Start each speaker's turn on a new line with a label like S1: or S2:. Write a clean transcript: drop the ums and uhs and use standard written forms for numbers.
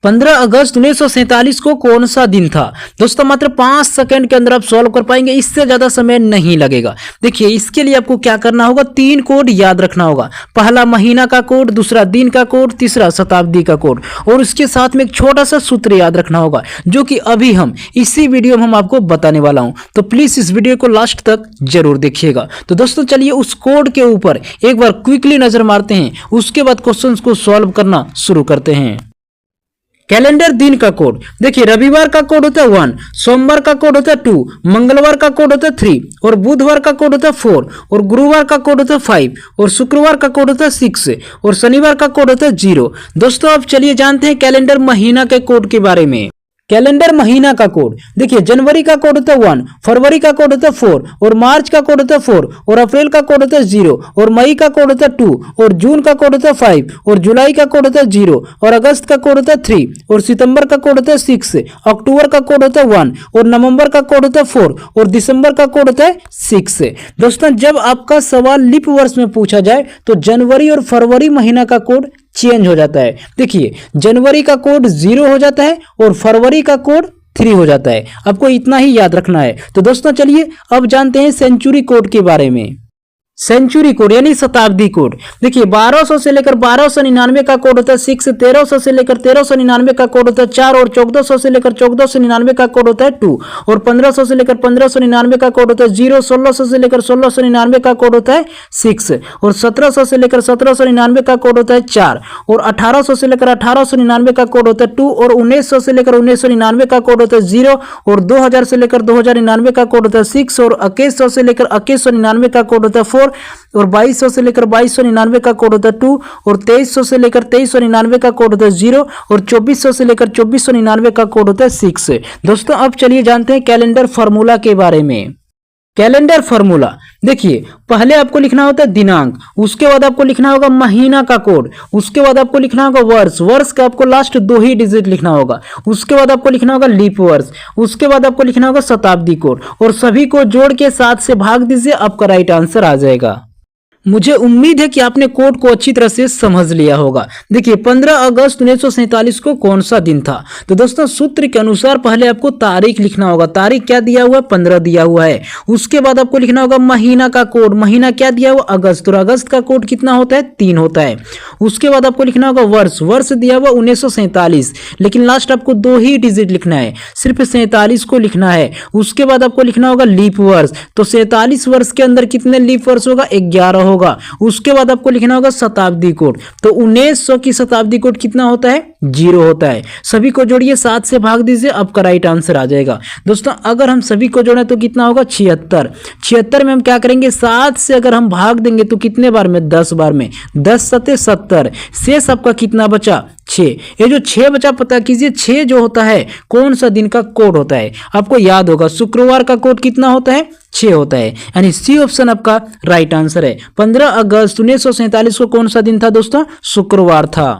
S1: 15 अगस्त 1947 को कौन सा दिन था? दोस्तों मात्र 5 सेकंड के अंदर आप सॉल्व कर पाएंगे, इससे ज्यादा समय नहीं लगेगा। देखिए इसके लिए आपको क्या करना होगा, 3 कोड याद रखना होगा। पहला महीना का कोड, दूसरा दिन का कोड, तीसरा शताब्दी का कोड, और उसके साथ में एक छोटा सा सूत्र याद रखना होगा जो कि अभी हम इसी वीडियो में हम आपको बताने वाला हूं। तो प्लीज इस वीडियो को लास्ट तक जरूर देखिएगा। तो दोस्तों चलिए उस कोड के ऊपर एक बार क्विकली नजर मारते हैं, उसके बाद क्वेश्चंस को सॉल्व करना शुरू करते हैं। कैलेंडर दिन का कोड देखिए, रविवार का कोड होता है 1, सोमवार का कोड होता है 2, मंगलवार का कोड होता है 3, और बुधवार का कोड होता है 4, और गुरुवार का कोड होता है 5, और शुक्रवार का कोड होता है 6, और शनिवार का कोड होता है 0। दोस्तों अब चलिए जानते हैं कैलेंडर महीना के कोड के बारे में। कैलेंडर महीना का कोड देखिए, जनवरी का कोड होता है 1, फरवरी का कोड होता है 4, और मार्च का कोड होता है 4, और अप्रैल का कोड होता है 0, और मई का कोड होता है 2, और जून का कोड होता है 5, और जुलाई का कोड होता है 0, और अगस्त का कोड होता है 3, और सितंबर का कोड होता है 6, अक्टूबर का कोड होता है 1, और नवंबर का कोड होता है 4, और दिसंबर का कोड होता है 6। दोस्तों जब आपका सवाल लीप वर्ष में पूछा जाए तो जनवरी और फरवरी महीना का कोड चेंज हो जाता है। देखिए जनवरी का कोड 0 हो जाता है और फरवरी का कोड 3 हो जाता है। आपको इतना ही याद रखना है। तो दोस्तों चलिए अब जानते हैं सेंचुरी कोड के बारे में। सेंचुरी कोड यानी शताब्दी कोड देखिए, 1200 से लेकर 1299 का कोड होता है 6, 1300 से लेकर 1399 का कोड होता है 4, और 1400 से लेकर 1499 का कोड होता है 2, और 1500 से लेकर 1599 का कोड होता है 0, 1600 से लेकर 1699 का कोड होता है 6, और 1700 से लेकर 1799 का कोड होता है 4, और 1800 से लेकर 1899 का कोड होता है 2, और 1900 से लेकर 1999 का कोड होता है 0, और 2000 से लेकर 2099 का कोड होता है 6, और 2100 से लेकर 2199 का कोड होता है 4, और 2200 से लेकर 2299 का कोड होता है 2, और 2300 से लेकर 2399 का कोड होता है 0, और 2400 से लेकर 2499 का कोड होता है 6। दोस्तों अब चलिए जानते हैं कैलेंडर फार्मूला के बारे में। कैलेंडर फार्मूला देखिए, पहले आपको लिखना होता है दिनांक, उसके बाद आपको लिखना होगा महीना का कोड, उसके बाद आपको लिखना होगा वर्ष, वर्ष का आपको लास्ट 2 ही डिजिट लिखना होगा, उसके बाद आपको लिखना होगा लीप वर्ष, उसके बाद आपको लिखना होगा शताब्दी कोड, और सभी को जोड़ के 7 से भाग दीजिए, आपका राइट आंसर आ जाएगा। मुझे उम्मीद है कि आपने कोड को अच्छी तरह से समझ लिया होगा। देखिए 15 अगस्त 1947 को कौन सा दिन था? तो दोस्तों सूत्र के अनुसार पहले आपको तारीख लिखना होगा। तारीख क्या दिया हुआ है? 15 दिया हुआ है। उसके बाद आपको लिखना होगा महीना का कोड, महीना क्या दिया हुआ? अगस्त, और अगस्त का कोड कितना होता है? 3 होता है। उसके बाद आपको लिखना होगा वर्ष, वर्ष दिया हुआ 1947, लेकिन लास्ट आपको 2 ही डिजिट लिखना है, सिर्फ 47 को लिखना है। उसके बाद आपको लिखना होगा लीप वर्ष, तो 47 वर्ष के अंदर कितने लीप वर्ष होगा? 11 होगा। उसके बाद आपको लिखना होगा शताब्दी कोड, तो 1900 की शताब्दी कोड कितना होता है? 0 होता है। सभी को जोड़िए, 7 से भाग दीजिए, आपका राइट आंसर आ जाएगा। दोस्तों अगर हम सभी को जोड़ें तो कितना होगा? 76। 76 में हम क्या करेंगे? 7 से अगर हम भाग देंगे तो कितने बार में? 10 बार में। 10 सते 70, शेष आपका कितना बचा? 6। ये जो 6 बचा पता कीजिए, 6 जो होता है कौन सा दिन का कोड होता है? आपको याद होगा शुक्रवार का कोड कितना होता है? 6 होता है, यानी सी ऑप्शन आपका राइट आंसर है। 15 अगस्त 1947 को कौन सा दिन था दोस्तों? शुक्रवार था।